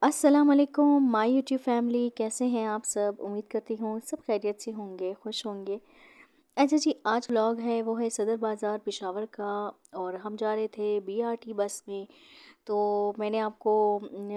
अस्सलाम वालेकुम my YouTube family, कैसे हैं आप सब। उम्मीद करती हूँ सब खैरियत से होंगे, खुश होंगे। अच्छा जी, आज व्लॉग है वो है सदर बाज़ार पेशावर का। और हम जा रहे थे बीआरटी बस में। तो मैंने आपको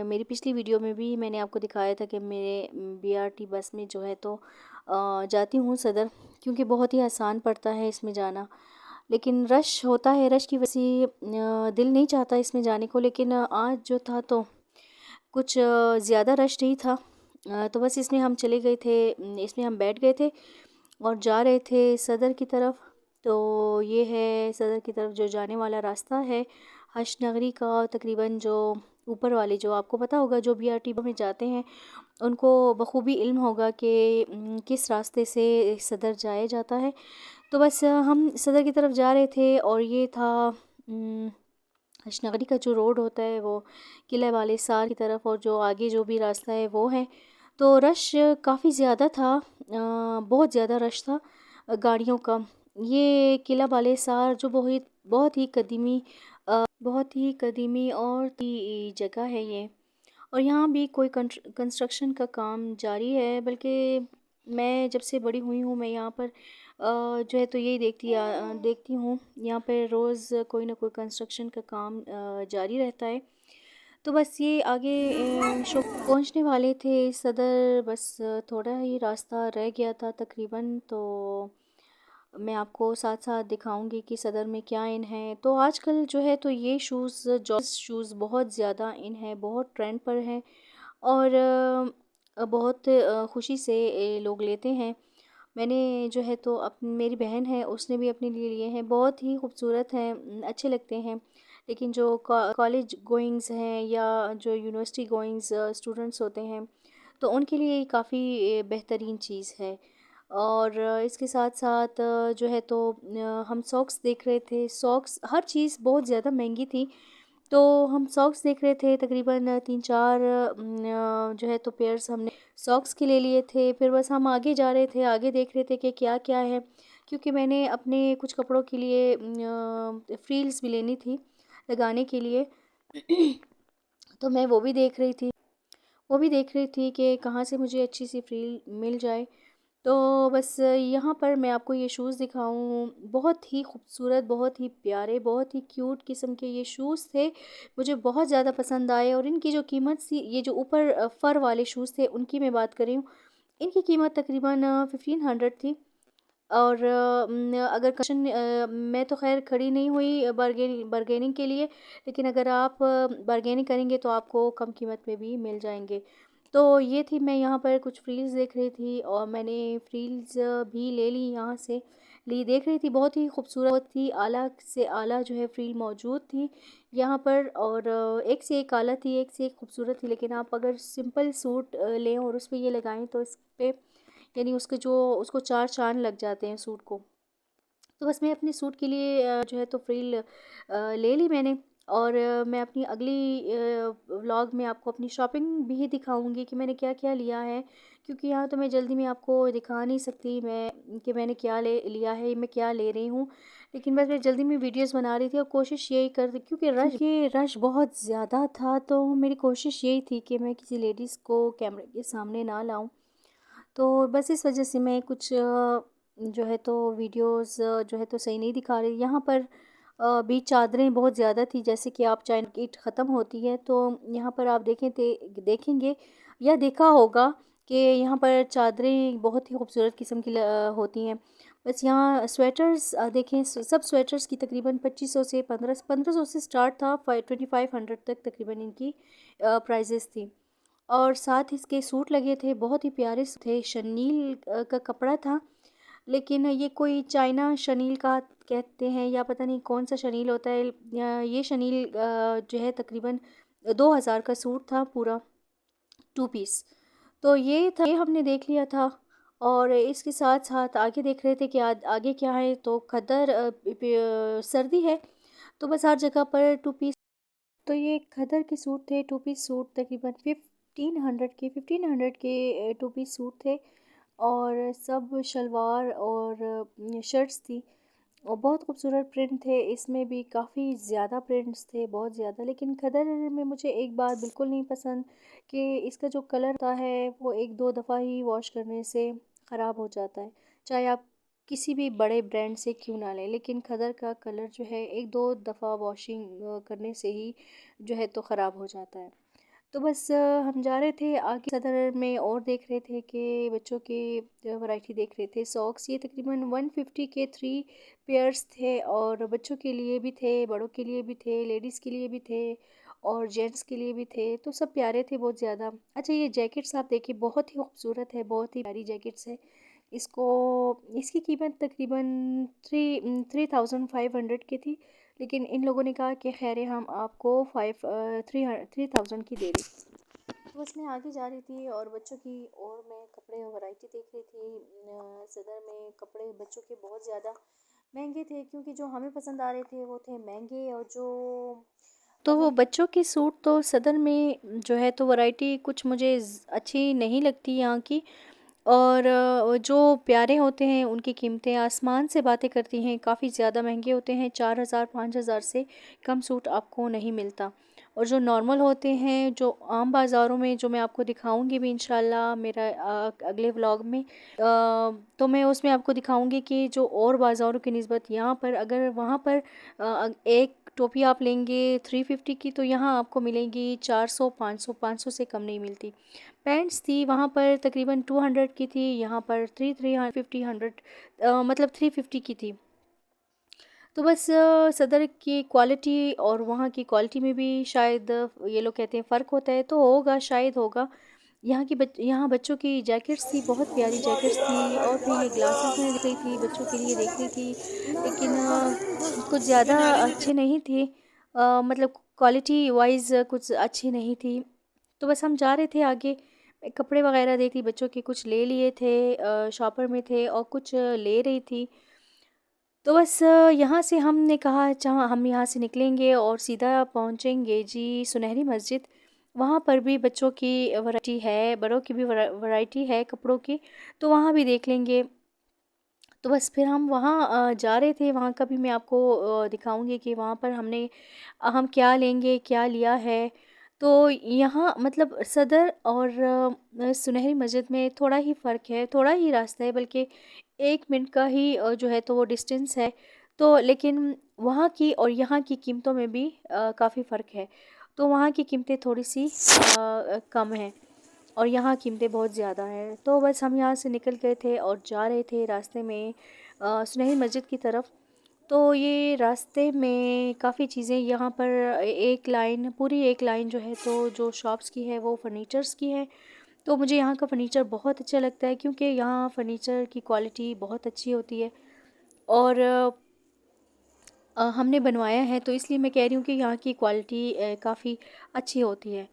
मेरी पिछली वीडियो में भी मैंने आपको दिखाया था कि मेरे बीआरटी बस में जो है तो जाती हूँ सदर, क्योंकि बहुत ही आसान पड़ता है इसमें जाना। लेकिन रश होता है, रश की वजह से दिल नहीं चाहता इसमें जाने को। लेकिन आज जो था तो कुछ ज़्यादा रश नहीं था। तो बस इसमें हम चले गए थे, इसमें हम बैठ गए थे और जा रहे थे सदर की तरफ। तो ये है सदर की तरफ जो जाने वाला रास्ता है हश नगरी का। तकरीबन जो ऊपर वाले, जो आपको पता होगा, जो बीआरटी में जाते हैं उनको बखूबी इल्म होगा कि किस रास्ते से सदर जाया जाता है। तो बस हम सदर की तरफ जा रहे थे और ये था हशनगरी का जो रोड होता है वो किले वाले सार की तरफ, और जो आगे जो भी रास्ता है वो है। तो रश काफ़ी ज़्यादा था, बहुत ज़्यादा रश था गाड़ियों का। ये किला वाले सार जो बहुत ही कदीमी और की जगह है ये। और यहाँ भी कोई कंस्ट्रक्शन का काम जारी है। बल्कि मैं जब से बड़ी हुई हूँ मैं यहाँ पर जो है तो यही देखती हूँ, यहाँ पे रोज़ कोई ना कोई कंस्ट्रक्शन का काम जारी रहता है। तो बस ये आगे शो पहुँचने वाले थे सदर, बस थोड़ा ही रास्ता रह गया था तकरीबन। तो मैं आपको साथ साथ दिखाऊंगी कि सदर में क्या इन है। तो आजकल जो है तो ये जॉर्ज शूज़ बहुत ज़्यादा इन है, बहुत ट्रेंड पर है। और बहुत खुशी से लोग लेते हैं। मैंने जो है तो मेरी बहन है उसने भी अपने लिए लिए हैं, बहुत ही खूबसूरत हैं, अच्छे लगते हैं। लेकिन जो कॉलेज गोइंग्स हैं या जो यूनिवर्सिटी गोइंग्स स्टूडेंट्स होते हैं तो उनके लिए ये काफ़ी बेहतरीन चीज़ है। और इसके साथ साथ जो है तो हम सॉक्स देख रहे थे। सॉक्स हर चीज़ बहुत ज़्यादा महंगी थी। तो हम सॉक्स देख रहे थे, तकरीबन 3-4 जो है तो पेयर्स हमने सॉक्स के ले लिए थे। फिर बस हम आगे जा रहे थे, आगे देख रहे थे कि क्या क्या है, क्योंकि मैंने अपने कुछ कपड़ों के लिए फ्रील्स भी लेनी थी लगाने के लिए। तो मैं वो भी देख रही थी कि कहाँ से मुझे अच्छी सी फ्रील मिल जाए। तो बस यहाँ पर मैं आपको ये शूज़ दिखाऊं, बहुत ही खूबसूरत, बहुत ही प्यारे, बहुत ही क्यूट किस्म के ये शूज़ थे। मुझे बहुत ज़्यादा पसंद आए। और इनकी जो कीमत थी, ये जो ऊपर फ़र वाले शूज़ थे उनकी मैं बात कर रही हूँ, इनकी कीमत तकरीबन 1500 थी। और अगर मैं तो खैर खड़ी नहीं हुई बारगेनिंग के लिए। लेकिन अगर आप बारगेनिंग करेंगे तो आपको कम कीमत में भी मिल जाएंगे। तो ये थी, मैं यहाँ पर कुछ फ्रील्स देख रही थी और मैंने फ्रील्स भी ले ली यहाँ से। देख रही थी, बहुत ही खूबसूरत थी, आला से आला जो है फ्रील मौजूद थी यहाँ पर। और एक से एक आला थी, एक से एक खूबसूरत थी। लेकिन आप अगर सिंपल सूट लें और उस पर ये लगाएं तो इस पर यानी उसको 4 चाँद लग जाते हैं सूट को। तो बस मैं अपने सूट के लिए जो है तो फ्रिल ले ली मैंने। और मैं अपनी अगली व्लॉग में आपको अपनी शॉपिंग भी दिखाऊंगी कि मैंने क्या क्या लिया है। क्योंकि यहाँ तो मैं जल्दी में आपको दिखा नहीं सकती मैं कि मैंने क्या ले लिया है, मैं क्या ले रही हूँ। लेकिन बस मैं जल्दी में वीडियोस बना रही थी और कोशिश यही कर रही, क्योंकि रश बहुत ज़्यादा था। तो मेरी कोशिश यही थी कि मैं किसी लेडीज़ को कैमरे के सामने ना लाऊं। तो बस इस वजह से मैं कुछ जो है तो वीडियोस जो है तो सही नहीं दिखा रही। यहाँ पर भी चादरें बहुत ज़्यादा थी, जैसे कि आप चाइना ईट ख़त्म होती है तो यहाँ पर आप देखेंगे या देखा होगा कि यहाँ पर चादरें बहुत ही खूबसूरत किस्म की होती हैं। बस यहाँ स्वेटर्स देखें, सब स्वेटर्स की तकरीबन 2500 से 1500 से स्टार्ट था, 2500 तक तकरीबन इनकी प्राइजेस थी। और साथ इसके सूट लगे थे, बहुत ही प्यारे थे, शनील का कपड़ा था। लेकिन ये कोई चाइना शनील का कहते हैं या पता नहीं कौन सा शनील होता है। ये शनील जो है तकरीबन 2000 का सूट था पूरा, 2 पीस। तो ये था, ये हमने देख लिया था। और इसके साथ साथ आगे देख रहे थे कि आगे क्या है। तो खद्दर सर्दी है तो बस हर जगह पर 2 पीस। तो ये खदर के सूट थे, 2 पीस सूट, तकरीबन 1500 के 2 पीस सूट थे। और सब शलवार और शर्ट्स थी। और बहुत खूबसूरत प्रिंट थे, इसमें भी काफ़ी ज़्यादा प्रिंट्स थे, बहुत ज़्यादा। लेकिन खदर में मुझे एक बात बिल्कुल नहीं पसंद कि इसका जो कलर होता है वो एक दो दफ़ा ही वॉश करने से ख़राब हो जाता है, चाहे आप किसी भी बड़े ब्रांड से क्यों ना लें। लेकिन खदर का कलर जो है एक दो दफ़ा वॉशिंग करने से ही जो है तो ख़राब हो जाता है। तो बस हम जा रहे थे आगे सदर में और देख रहे थे कि बच्चों की वैरायटी देख रहे थे। सॉक्स ये तकरीबन 150 के 3 पेयर्स थे, और बच्चों के लिए भी थे, बड़ों के लिए भी थे, लेडीज़ के लिए भी थे और जेंट्स के लिए भी थे। तो सब प्यारे थे बहुत ज़्यादा। अच्छा, ये जैकेट्स आप देखिए, बहुत ही खूबसूरत है, बहुत ही प्यारी जैकेट्स है। इसको इसकी कीमत तकरीबन 3500 की थी, लेकिन इन लोगों ने कहा कि खैर हम आपको 3000 की दे दें। तो बस मैं आगे जा रही थी और बच्चों की और मैं कपड़े और वैरायटी देख रही थी। सदर में कपड़े बच्चों के बहुत ज़्यादा महंगे थे, क्योंकि जो हमें पसंद आ रहे थे वो थे महंगे, और जो तो वो बच्चों के सूट तो सदर में जो है तो वैरायटी कुछ मुझे अच्छी नहीं लगती यहाँ की। और जो प्यारे होते हैं उनकी कीमतें आसमान से बातें करती हैं, काफ़ी ज़्यादा महंगे होते हैं। 4000 5000 से कम सूट आपको नहीं मिलता। और जो नॉर्मल होते हैं, जो आम बाज़ारों में, जो मैं आपको दिखाऊंगी भी इंशाल्लाह मेरा अगले व्लॉग में, तो मैं उसमें आपको दिखाऊंगी कि जो और बाज़ारों की निस्बत यहाँ पर, अगर वहाँ पर एक टोपी आप लेंगे 350 की, तो यहाँ आपको मिलेगी 400 500, 500 से कम नहीं मिलती। पैंट्स थी वहाँ पर तकरीबन 200 की थी, यहाँ पर थ्री फिफ्टी हंड्रेड, मतलब 350 की थी। तो बस सदर की क्वालिटी और वहाँ की क्वालिटी में भी शायद ये लोग कहते हैं फ़र्क होता है, तो होगा, शायद होगा। यहाँ बच्चों की जैकेट्स थी, बहुत प्यारी जैकेट्स थी। और फिर ये ग्लासेस मैं देख रही थी, बच्चों के लिए देख रही थी, लेकिन कुछ ज़्यादा अच्छे नहीं थे। मतलब क्वालिटी वाइज़ कुछ अच्छी नहीं थी। तो बस हम जा रहे थे आगे, मैं कपड़े वगैरह देख रही, बच्चों के कुछ ले लिए थे, शॉपर में थे और कुछ ले रही थी। तो बस यहाँ से हमने कहा जहाँ हम यहाँ से निकलेंगे और सीधा पहुँचेंगे जी सुनहरी मस्जिद। वहाँ पर भी बच्चों की वैरायटी है, बड़ों की भी वैरायटी है कपड़ों की, तो वहाँ भी देख लेंगे। तो बस फिर हम वहाँ जा रहे थे, वहाँ का भी मैं आपको दिखाऊंगी कि वहाँ पर हम क्या लेंगे, क्या लिया है। तो यहाँ मतलब सदर और सुनहरी मस्जिद में थोड़ा ही फ़र्क है, थोड़ा ही रास्ता है, बल्कि 1 मिनट का ही जो है तो वो डिस्टेंस है। तो लेकिन वहाँ की और यहाँ की कीमतों में भी काफ़ी फ़र्क है। तो वहाँ की कीमतें थोड़ी सी कम हैं और यहाँ कीमतें बहुत ज़्यादा हैं। तो बस हम यहाँ से निकल गए थे और जा रहे थे रास्ते में सुनहरी मस्जिद की तरफ। तो ये रास्ते में काफ़ी चीज़ें यहाँ पर, एक लाइन, पूरी एक लाइन जो है तो जो शॉप्स की है वो फर्नीचर्स की है। तो मुझे यहाँ का फ़र्नीचर बहुत अच्छा लगता है, क्योंकि यहाँ फ़र्नीचर की क्वालिटी बहुत अच्छी होती है। और हमने बनवाया है, तो इसलिए मैं कह रही हूँ कि यहाँ की क्वालिटी काफ़ी अच्छी होती है।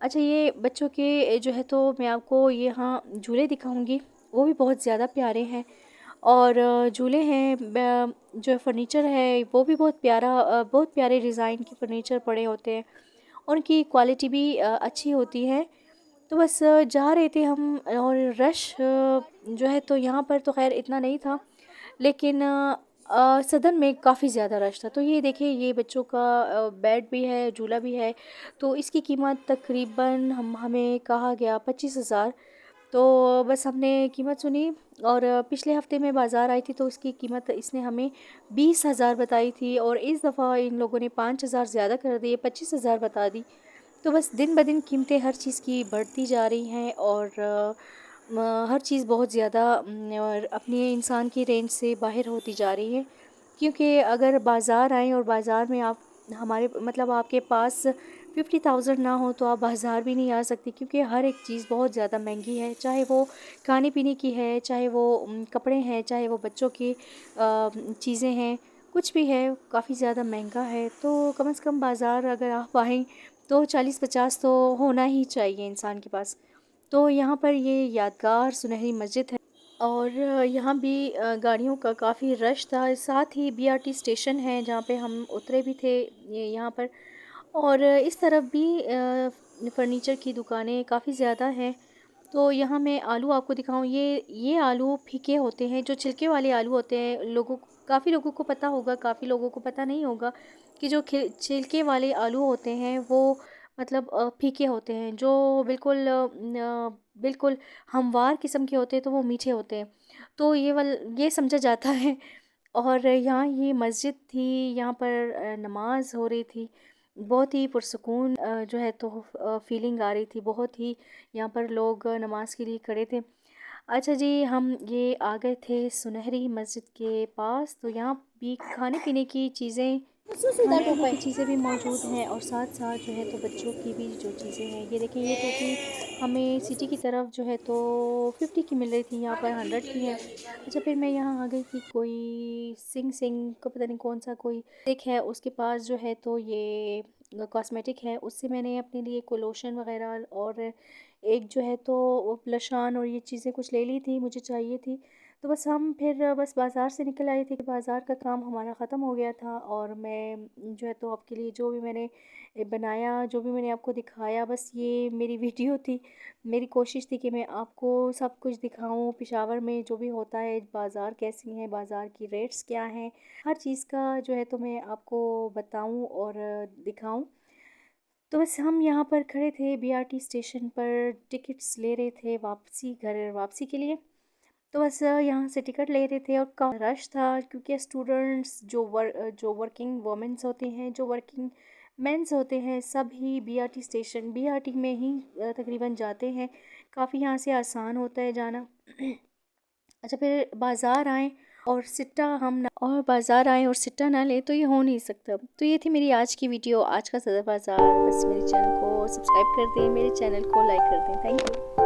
अच्छा, ये बच्चों के जो है तो मैं आपको यहाँ झूले दिखाऊंगी, वो भी बहुत ज़्यादा प्यारे हैं। और झूले हैं, जो फर्नीचर है वो भी बहुत प्यारा, बहुत प्यारे डिज़ाइन के फर्नीचर पड़े होते हैं, और उनकी क्वालिटी भी अच्छी होती है। तो बस जा रहे थे हम, और रश जो है तो यहाँ पर तो खैर इतना नहीं था, लेकिन सदन में काफ़ी ज़्यादा रश था। तो ये देखिए, ये बच्चों का बेड भी है, झूला भी है। तो इसकी कीमत तकरीबन हमें कहा गया 25,000। तो बस हमने कीमत सुनी, और पिछले हफ्ते में बाज़ार आई थी तो उसकी कीमत इसने हमें 20,000 बताई थी, और इस दफ़ा इन लोगों ने 5,000 ज़्यादा कर दिए, 25,000 बता दी। तो बस दिन ब दिन कीमतें हर चीज़ की बढ़ती जा रही हैं, और हर चीज़ बहुत ज़्यादा और अपने इंसान की रेंज से बाहर होती जा रही है। क्योंकि अगर बाज़ार आएँ और बाज़ार में आप, हमारे मतलब आपके पास 50,000 ना हो तो आप बाज़ार भी नहीं आ सकती, क्योंकि हर एक चीज़ बहुत ज़्यादा महंगी है। चाहे वो खाने पीने की है, चाहे वो कपड़े हैं, चाहे वो बच्चों की चीज़ें हैं, कुछ भी है, काफ़ी ज़्यादा महंगा है। तो कम से कम बाज़ार अगर आप आएँ तो 40-50 तो होना ही चाहिए इंसान के पास। तो यहाँ पर ये यादगार सुनहरी मस्जिद है, और यहाँ भी गाड़ियों का काफ़ी रश था। साथ ही बीआरटी स्टेशन है जहाँ पे हम उतरे भी थे, ये यहाँ पर। और इस तरफ भी फर्नीचर की दुकानें काफ़ी ज़्यादा हैं। तो यहाँ मैं आलू आपको दिखाऊं, ये आलू फीके होते हैं, जो छिलके वाले आलू होते हैं, लोगों काफ़ी लोगों को पता होगा, काफ़ी लोगों को पता नहीं होगा कि जो छिलके वाले आलू होते हैं वो मतलब फीके होते हैं, जो बिल्कुल बिल्कुल हमवार किस्म के होते हैं तो वो मीठे होते हैं। तो ये समझा जाता है। और यहाँ ये मस्जिद थी, यहाँ पर नमाज हो रही थी। बहुत ही पुरसुकून जो है तो फीलिंग आ रही थी, बहुत ही यहाँ पर लोग नमाज के लिए खड़े थे। अच्छा जी, हम ये आ गए थे सुनहरी मस्जिद के पास। तो यहाँ भी खाने-पीने की चीज़ें खाने-पीने की चीज़ें भी मौजूद हैं और साथ-साथ जो है तो बच्चों की भी जो चीज़ें हैं, ये देखें, ये टोपी हमें सिटी की तरफ जो है तो 50 की मिल रही थी, यहाँ पर 100 की है। अच्छा, फिर मैं यहाँ आ गई थी, कोई सिंह सिंह का पता नहीं कौन-सा कोई एक है, उसके पास जो है तो ये कॉस्मेटिक है, उससे मैंने अपने लिए कोई लोशन वग़ैरह और एक जो है तो वो ब्लश ऑन और ये चीज़ें कुछ ले ली थी, मुझे चाहिए थी। तो बस हम फिर बस बाज़ार से निकल आए थे कि बाज़ार का काम हमारा ख़त्म हो गया था और मैं जो है तो आपके लिए जो भी मैंने बनाया, जो भी मैंने आपको दिखाया, बस ये मेरी वीडियो थी। मेरी कोशिश थी कि मैं आपको सब कुछ दिखाऊँ, पेशावर में जो भी होता है, बाज़ार कैसी हैं, बाज़ार की रेट्स क्या हैं, हर चीज़ का जो है तो मैं आपको बताऊँ और दिखाऊँ। तो बस हम यहाँ पर खड़े थे बीआरटी स्टेशन पर, टिकट्स ले रहे थे वापसी, घर वापसी के लिए। तो बस यहाँ से टिकट ले रहे थे और काफ़ी रश था, क्योंकि स्टूडेंट्स जो वर्किंग वुमेन्स होती हैं, जो वर्किंग मेंस होते हैं, सभी बीआरटी स्टेशन बीआरटी में ही तकरीबन जाते हैं। काफ़ी यहाँ से आसान होता है जाना। अच्छा, फिर बाज़ार आएँ और सिट्टा ना लें तो ये हो नहीं सकता। तो ये थी मेरी आज की वीडियो, आज का सदर बाज़ार। बस मेरे चैनल को सब्सक्राइब कर दें, मेरे चैनल को लाइक कर दें। Thank you.